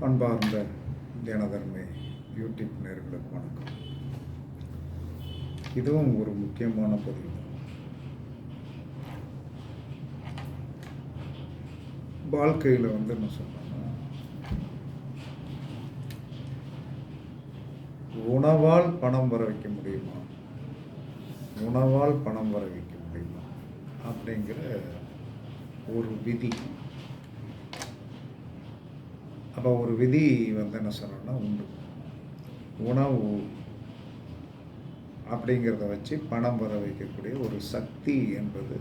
அன்பார்ந்த தியானதர்மை யூடியூப் நேயர்களுக்கு வணக்கம். இதுவும் ஒரு முக்கியமான பதிவு. வாழ்க்கையில் என்ன சொன்னோம்னா, உணவால் பணம் வர வைக்க முடியுமா, உணவால் பணம் வர வைக்க முடியுமா அப்படிங்கிற ஒரு விதி. அப்போ ஒரு விதி என்ன சொன்னோம்னா உண்டு. உணவு அப்படிங்கிறத வச்சு பணம் வர வைக்கக்கூடிய ஒரு சக்தி என்பது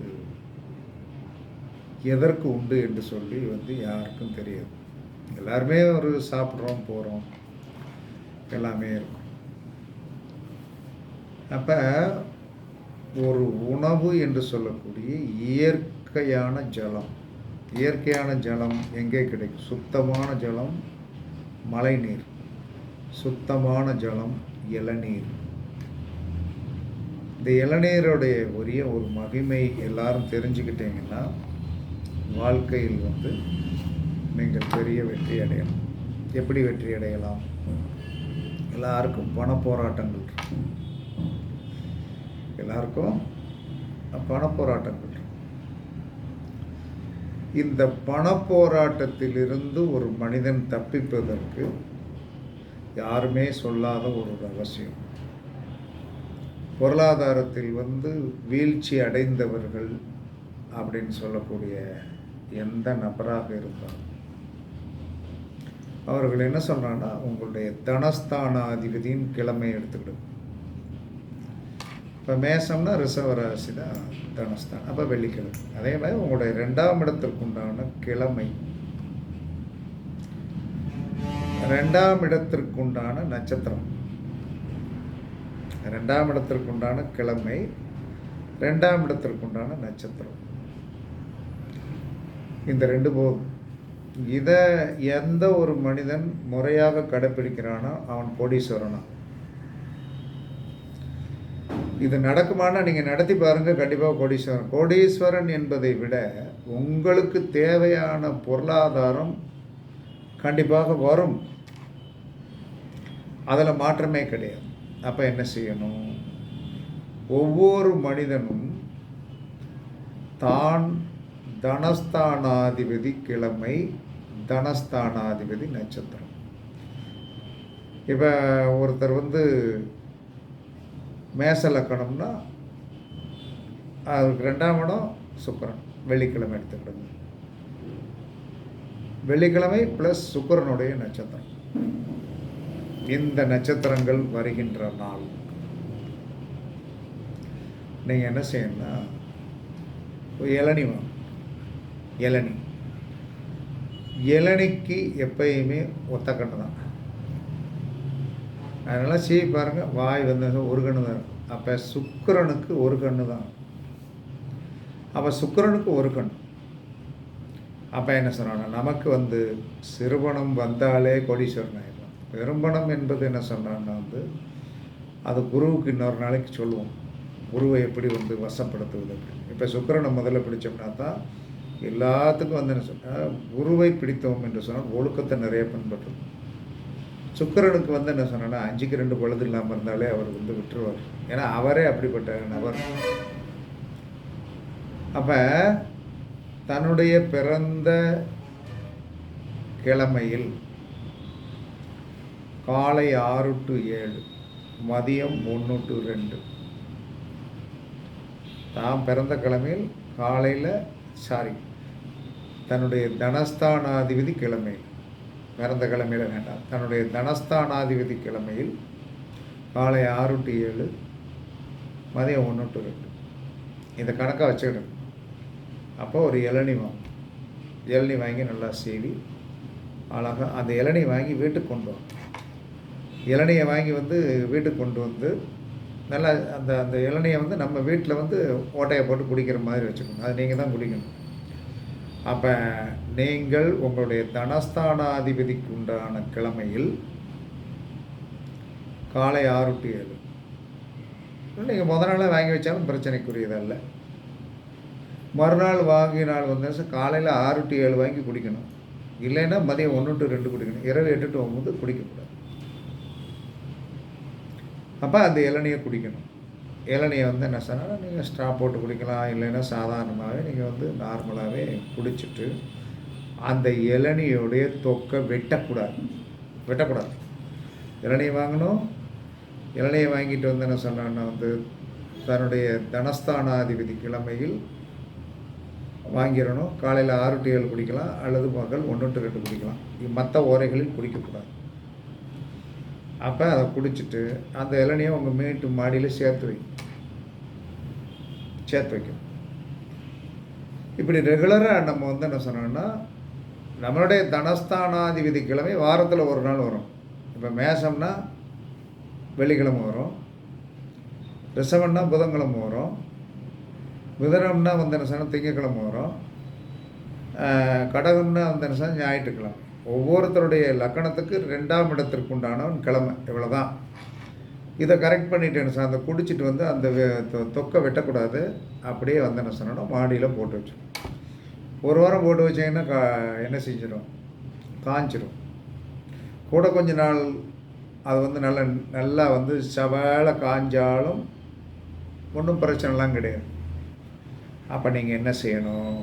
எதற்கு உண்டு என்று சொல்லி யாருக்கும் தெரியாது. எல்லாருமே ஒரு சாப்பிட்றோம், போகிறோம், எல்லாமே இருக்கும். அப்போ ஒரு உணவு என்று சொல்லக்கூடிய இயற்கையான ஜலம், இயற்கையான ஜலம் எங்கே கிடைக்கும்? சுத்தமான ஜலம் மழை நீர், சுத்தமான ஜலம் இளநீர். இந்த இளநீருடைய உரிய ஒரு மகிமை எல்லாரும் தெரிஞ்சுக்கிட்டீங்கன்னா வாழ்க்கையில் நீங்கள் பெரிய வெற்றி அடையலாம். எப்படி வெற்றி அடையலாம்? எல்லாருக்கும் பண போராட்டங்கள் இருக்கு, எல்லாருக்கும் பண போராட்டங்கள். இந்த பண போராட்டத்திலிருந்து ஒரு மனிதன் தப்பிப்பதற்கு யாருமே சொல்லாத ஒரு ரகசியம். பொருளாதாரத்தில் வீழ்ச்சி அடைந்தவர்கள் அப்படின்னு சொல்லக்கூடிய எந்த நபராக இருந்தாலும் அவர்கள் என்ன சொல்றாங்கன்னா, உங்களுடைய தனஸ்தானாதிபதியின் கிழமை எடுத்துக்கிடும். இப்போ மேசம்னா ரிஷப ராசி தான் தனஸ்தான், அப்போ வெள்ளிக்கிழமை. அதே மாதிரி உங்களுடைய 2ஆம் இடத்திற்கு உண்டான கிழமை, 2ஆம் இடத்திற்கு உண்டான நட்சத்திரம், 2ஆம் இடத்திற்கு உண்டான கிழமை, 2ஆம் இடத்திற்கு உண்டான நட்சத்திரம், இந்த 2 போதும். இதை எந்த ஒரு மனிதன் முறையாக கடைப்பிடிக்கிறானோ அவன் கோடீஸ்வரனா. இது நடக்குமானா நீங்கள் நடத்தி பாருங்கள், கண்டிப்பாக கோடீஸ்வரன். கோடீஸ்வரன் என்பதை விட உங்களுக்கு தேவையான பொருளாதாரம் கண்டிப்பாக வரும், அதில் மாற்றமே கிடையாது. அப்போ என்ன செய்யணும்? ஒவ்வொரு மனிதனும் தான் தனஸ்தானாதிபதி கிழமை, தனஸ்தானாதிபதி நட்சத்திரம். இப்போ ஒருத்தர் மேச லக்கணம்னா அதுக்கு 2ஆம் இடம் சுக்கிரன், வெள்ளிக்கிழமை எடுத்துக்கிடுங்க. வெள்ளிக்கிழமை ப்ளஸ் சுக்கிரனுடைய நட்சத்திரம். இந்த நட்சத்திரங்கள் வருகின்ற நாள் நீங்கள் என்ன செய்யணும்னா, இளநி வாங்க. இளநிக்கு எப்பயுமே ஒத்த கண்ணு தான். அதனால் சீவி பாருங்கள், வாய் ஒரு கண்ணு தான். அப்போ சுக்கிரனுக்கு ஒரு கண்ணு தான். அப்போ சுக்கிரனுக்கு ஒரு கண். அப்போ என்ன சொன்னாங்க, நமக்கு சிறுபணம் வந்தாலே கோடீஸ்வரன் ஆயிடலாம். பெரும்பணம் என்பது என்ன சொன்னான்னா அது குருவுக்கு இன்னொரு நாளைக்கு சொல்லுவோம். குருவை எப்படி வசப்படுத்துவது அப்படின்னு. இப்போ சுக்கிரனை முதல்ல பிடிச்சோம்னா தான் எல்லாத்துக்கும் என்ன சொன்னால், குருவை பிடித்தோம் என்று சொன்னால் ஒழுக்கத்தை நிறைய பின்பற்றணும். சுக்கிரனுக்கு என்ன சொன்னா, 5க்கு 2 பொழுது இல்லாமல் இருந்தாலே அவர் விட்டுருவார். ஏன்னா அவரே அப்படிப்பட்ட நபர். அப்போ தன்னுடைய பிறந்த கிழமையில் காலை 6 to 7, மதியம் 1 to 2, தாம் பிறந்த கிழமையில் காலையில் தன்னுடைய தனஸ்தானாதிபதி கிழமையில், பிறந்த கிழமையில் வேண்டாம், தன்னுடைய தனஸ்தானாதிபதி கிழமையில் காலை 6 to 7, மதியம் 1 to 2, இந்த கணக்காக வச்சுக்கிடுங்க. அப்போ ஒரு இளநி வாங்கி நல்லா சீவி அழகாக அந்த இளநி வாங்கி வீட்டுக்கு கொண்டு வாங்க. இளநியை வாங்கி வீட்டுக்கு கொண்டு நல்லா அந்த இளநியை நம்ம வீட்டில் ஓட்டையை போட்டு குடிக்கிற மாதிரி வச்சுக்கணும். அது நீங்கள் தான் குடிக்கணும். அப்போ நீங்கள் உங்களுடைய தனஸ்தானாதிபதிக்கு உண்டான கிழமையில் காலை 6 to 7, நீங்கள் முதல் நாளே வாங்கி வச்சாலும் பிரச்சனைக்குரியதல்ல. மறுநாள் வாங்கினால் காலையில் 6 to 7 வாங்கி குடிக்கணும். இல்லைன்னா மதியம் 1 to 2 குடிக்கணும். இரவு 8 to 9 குடிக்கக்கூடாது. அப்போ அந்த இளநியை குடிக்கணும். இளநியை வந்து என்ன சொன்னால் நீங்கள் ஸ்ட்ரா போட்டு குடிக்கலாம், இல்லைன்னா சாதாரணமாகவே நீங்கள் வந்து நார்மலாகவே குடிச்சிட்டு அந்த இளநியோடைய தொக்கை வெட்டக்கூடாது. இளநியை வாங்கணும். இளநியை வாங்கிட்டு வந்து என்ன சொன்னான்னா வந்து தன்னுடைய தனஸ்தானாதிபதி கிழமையில் வாங்கிடணும். காலையில் 6 to 7 குடிக்கலாம், அல்லது பகல் 1 to 2 குடிக்கலாம். மற்ற ஓரைகளில் குடிக்கக்கூடாது. அப்போ அதை குடிச்சிட்டு அந்த இளநியை உங்கள் வீட்டு மாடியில் சேர்த்து வைக்கணும். இப்படி ரெகுலராக நம்ம வந்து என்ன சொன்னோம்னா நம்மளுடைய தனஸ்தானாதிபதி கிழமை வாரத்தில் ஒரு நாள் வரும். இப்போ மேஷம்னா வெள்ளிக்கிழமை வரும், ரிஷபம்னா புதன்கிழமை வரும், மிதுனம்னா வந்து என்ன சொன்னால் திங்கக்கிழமை வரும், கடகம்னா வந்து என்ன சொன்னால் ஞாயிற்றுக்கிழமை. ஒவ்வொருத்தருடைய லக்கணத்துக்கு 2ஆம் இடத்திற்கு உண்டானவன் கிழமை. இவ்வளோதான். இதை கரெக்ட் பண்ணிட்டேன்னு சார் அந்த குடிச்சிட்டு வந்து அந்த தொக்கை வெட்டக்கூடாது. அப்படியே வந்து என்ன சொன்னோன்னா மாடியில் போட்டு வச்சிடும். ஒரு வாரம் போட்டு வச்சிங்கன்னா என்ன செஞ்சிடும், காஞ்சிடும். கூட கொஞ்ச நாள் அது வந்து நல்லா வந்து சவாலை காஞ்சாலும் ஒன்றும் பிரச்சனைலாம் கிடையாது. அப்போ நீங்கள் என்ன செய்யணும்,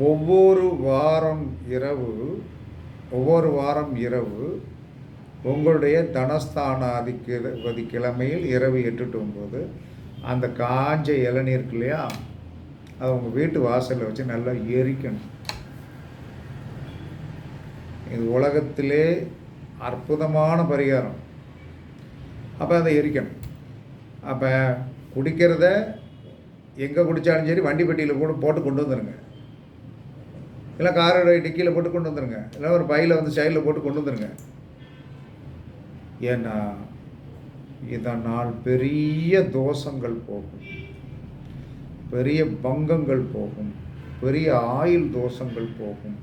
ஒவ்வொரு வாரம் இரவு உங்களுடைய தனஸ்தானாதிபதி கிழமையில் இரவு 8 to 9 அந்த காஞ்ச இளநீர் இருக்கு இல்லையா, அதை உங்கள் வீட்டு வாசலில் வச்சு நல்லா எரிக்கணும். இது உலகத்திலே அற்புதமான பரிகாரம். அப்போ அதை எரிக்கணும். அப்போ குடிக்கிறத எங்கே குடித்தாலும் சரி வண்டி பெட்டியில் கூட போட்டு கொண்டு வந்துடுங்க, இல்லை காரோட டிக்கியில் போட்டு கொண்டு வந்துடுங்க, இல்லை ஒரு பையில் வந்து சைடில் போட்டு கொண்டு வந்துடுங்க. ஏன்னா இதனால் பெரிய தோஷங்கள் போகும், பெரிய பங்கங்கள் போகும், பெரிய ஆயுள் தோஷங்கள் போகும்.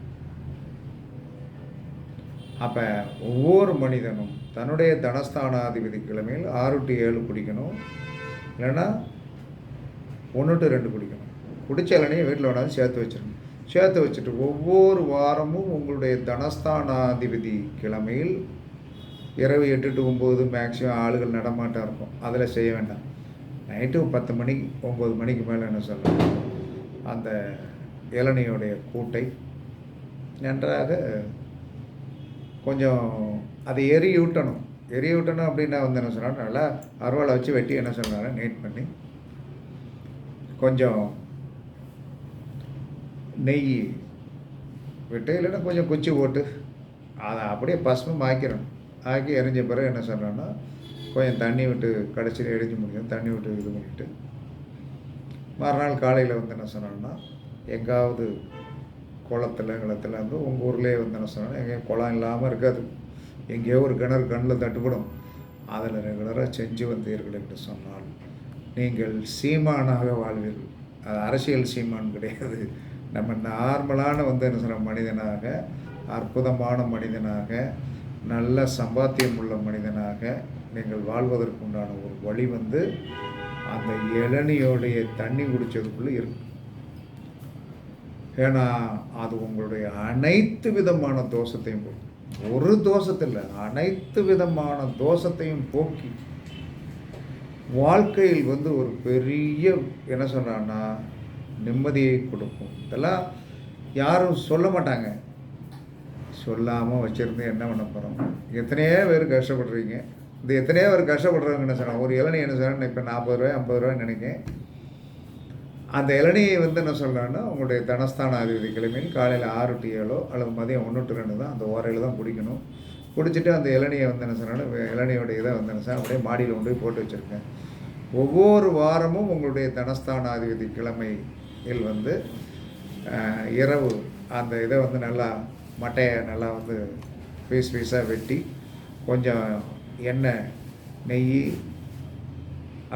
அப்போ ஒவ்வொரு மனிதனும் தன்னுடைய தனஸ்தானாதிபதி கிழமையில் 6 to 7 குடிக்கணும், இல்லைன்னா 1 to 2 குடிக்கணும். குடிச்ச இளநியை வீட்டில் வேணாலும் சேர்த்து வச்சுட்டு ஒவ்வொரு வாரமும் உங்களுடைய தனஸ்தானாதிபதி கிழமையில் இரவு 8 to 9 மேக்ஸிமம் ஆளுகள் நடமாட்டம் இருக்கும், அதில் செய்ய வேண்டாம். நைட்டு 10 மணிக்கு 9 மணிக்கு மேலே என்ன சொல்லலாம், அந்த இளநியோடைய கூட்டை நன்றாக கொஞ்சம் அதை எரியூட்டணும் அப்படின்னா வந்து என்ன சொன்னாலும் நல்லா அருவாளை வச்சு வெட்டி என்ன சொன்னாலும் நீட் பண்ணி கொஞ்சம் நெய் விட்டு இல்லைன்னா கொஞ்சம் குச்சி போட்டு அதை அப்படியே பசுமம் ஆக்கி எரிஞ்ச பிறகு என்ன சொன்னோன்னா கொஞ்சம் தண்ணி விட்டு கடைசியில் எரிஞ்சு முடியும், தண்ணி விட்டு இது பண்ணிவிட்டு மறுநாள் காலையில் வந்து என்ன சொன்னோன்னா எங்காவது குளத்தில் வந்து உங்கள் ஊர்லேயே வந்து என்ன சொன்னால் எங்கேயும் குளம் இல்லாமல் இருக்காது, எங்கேயோ ஒரு கண்ணில் தட்டுப்படும், அதில் ரெகுலராக செஞ்சு வந்தீர்கள் என்று சொன்னால் நீங்கள் சீமானாக வாழ்வீர்கள். அது அரசியல் சீமான் கிடையாது, நம்ம நார்மலான வந்து என்ன சொல்கிற மனிதனாக, அற்புதமான மனிதனாக, நல்ல சம்பாத்தியம் உள்ள மனிதனாக நீங்கள் வாழ்வதற்குண்டான ஒரு வழி வந்து அந்த இளநியோடைய தண்ணி குடித்ததுக்குள்ளே இருக்கும். ஏன்னா அது உங்களுடைய அனைத்து விதமான தோஷத்தையும் போக்கும், ஒரு தோஷத்தில் அனைத்து விதமான தோஷத்தையும் போக்கி வாழ்க்கையில் வந்து ஒரு பெரிய என்ன சொல்கிறான்னா நிம்மதியை கொடுக்கும். இதெல்லாம் யாரும் சொல்ல மாட்டாங்க, சொல்லாமல் வச்சுருந்து என்ன பண்ண போகிறோம். எத்தனையோ பேர் கஷ்டப்படுறீங்க, இந்த எத்தனையோ பேர் கஷ்டப்படுறவங்க என்ன சொன்னாங்க, ஒரு இளநீ என்ன சொன்னால் இப்போ 40 ரூபாய் 50 ரூபாய்ன்னு நினைக்கிறேன். அந்த இளநியை வந்து என்ன சொல்கிறான்னா உங்களுடைய தனஸ்தானாதிபதி கிழமையில் காலையில் 6 to 7 அல்லது மதியம் 1 to 2 தான் அந்த ஓரையில் தான் குடிக்கணும். குடிச்சிட்டு அந்த இளநியை வந்து என்ன சொன்னாலும் இளநியோடைய இதை வந்து என்ன சொன்னால் அப்படியே மாடியில் கொண்டு போய் போட்டு வச்சுருக்கேன். ஒவ்வொரு வாரமும் உங்களுடைய தனஸ்தானாதிபதி கிழமையில் வந்து இரவு அந்த இதை வந்து நல்லா மட்டையை நல்லா வந்து பீஸாக வெட்டி கொஞ்சம் எண்ணெய் நெய்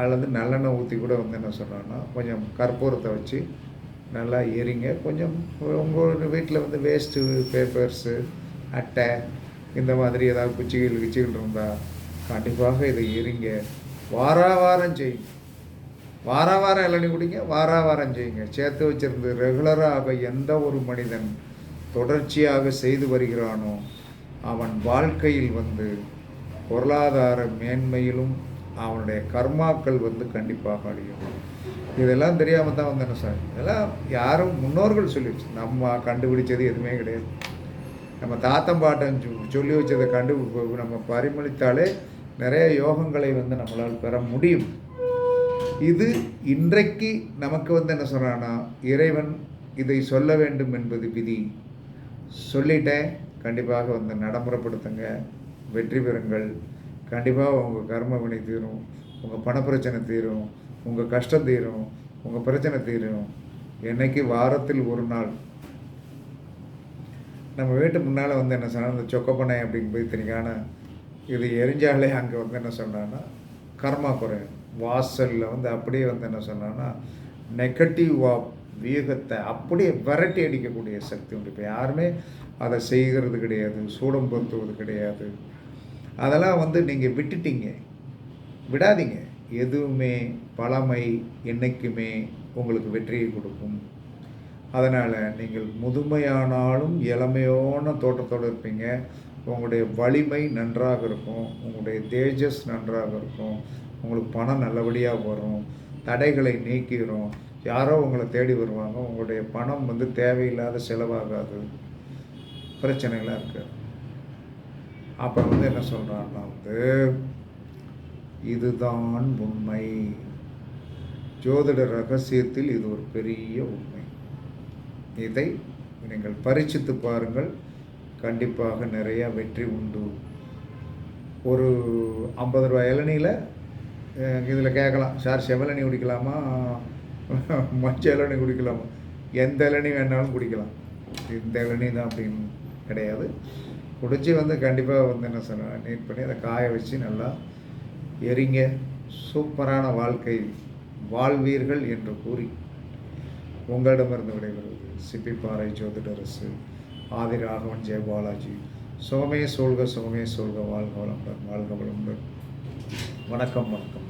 அல்லது நல்லெண்ணெய் ஊற்றி கூட வந்து என்ன சொல்கிறோன்னா கொஞ்சம் கற்பூரத்தை வச்சு நல்லா எரிங்க. கொஞ்சம் உங்கள் வீட்டில் வந்து வேஸ்ட்டு பேப்பர்ஸு அட்டை இந்த மாதிரி ஏதாவது குச்சிகள் இருந்தால் கண்டிப்பாக இதை எரிங்க. வாரம் செய்யுங்க. வாரம் இளநீ குடிங்க, வாரம் செய்யுங்க. சேர்த்து வச்சிருந்து ரெகுலராக எந்த ஒரு மனிதன் தொடர்ச்சியாக செய்து வருகிறானோ அவன் வாழ்க்கையில் வந்து பொருளாதார மேன்மையிலும் அவனுடைய கர்மாக்கள் வந்து கண்டிப்பாக அழியும். இதெல்லாம் தெரியாமல் தான் வந்து என்ன சார், இதெல்லாம் யாரும் முன்னோர்கள் சொல்லி வச்சு, நம்ம கண்டுபிடிச்சது எதுவுமே கிடையாது. நம்ம தாத்தம் பாட்டன் சொல்லி வச்சதை நம்ம பரிமளித்தாலே நிறைய யோகங்களை வந்து நம்மளால் பெற முடியும். இது இன்றைக்கு நமக்கு வந்து என்ன சொல்கிறான்னா, இறைவன் இதை சொல்ல வேண்டும் என்பது விதி. சொல்லிட்டேன், கண்டிப்பாக வந்து நடைமுறைப்படுத்துங்க, வெற்றி பெறுங்கள். கண்டிப்பாக உங்கள் கர்ம வினை தீரும், உங்கள் பணப்பிரச்சனை தீரும், உங்கள் கஷ்டம் தீரும், உங்கள் பிரச்சனை தீரும். என்னைக்கு வாரத்தில் ஒரு நாள் நம்ம வீட்டு முன்னால் வந்து என்ன சொன்னால், அந்த சொக்கப்பனை அப்படின்னு போய் தெரியான இது எரிஞ்சாலே அங்கே வந்து என்ன சொன்னான்னா கர்மா குறையும். வாசலில் வந்து அப்படியே வந்து என்ன சொன்னான்னா நெகட்டிவ் வியூகத்தை அப்படியே விரட்டி அடிக்கக்கூடிய சக்தி உண்டு. இப்போ யாருமே அதை செய்கிறது கிடையாது, சூடம் பொருத்துவது கிடையாது. அதெல்லாம் வந்து நீங்கள் விட்டுட்டீங்க, விடாதீங்க. எதுவுமே பழமை என்றைக்குமே உங்களுக்கு வெற்றியை கொடுக்கும். அதனால் நீங்கள் முதுமையானாலும் இளமையான தோற்றத்தோடு இருப்பீங்க. உங்களுடைய வலிமை நன்றாக இருக்கும், உங்களுடைய தேஜஸ் நன்றாக இருக்கும், உங்களுக்கு பணம் நல்லபடியாக வரும், தடைகளை நீக்கிடும், யாரோ உங்களை தேடி வருவாங்க, உங்களுடைய பணம் வந்து தேவையில்லாத செலவாகாது, பிரச்சனைகளாக இருக்குது. அப்போ வந்து என்ன சொல்கிறான்னா வந்து இதுதான் உண்மை. ஜோதிட ரகசியத்தில் இது ஒரு பெரிய உண்மை. இதை நீங்கள் பரீட்சித்து பாருங்கள், கண்டிப்பாக நிறையா வெற்றி உண்டு. ஒரு 50 ரூபா இளநியில் இதில் கேட்கலாம், சார் செவலனி குடிக்கலாமா, மஞ்சள் இளநீ குடிக்கலாமா? எந்த இளநீ வேணாலும் குடிக்கலாம், இந்த இளநீ தான் அப்படின்னு கிடையாது. குடிச்சு வந்து கண்டிப்பாக வந்து என்ன சொன்னால் நீட் பண்ணி அதை காய வச்சு நல்லா எரிங்க. சூப்பரான வாழ்க்கை வாழ்வீர்கள் என்று கூறி உங்களிடமிருந்து விடைபெறுவது சிப்பிப்பாறை ஜோதிடரசு ஆதி ராகவன் ஜெயபாலாஜி. சுகமே சொல்க, சுகமே சொல்க, வாழ்க வளமுடன், வாழ்க வளமுடன். வணக்கம், வணக்கம்.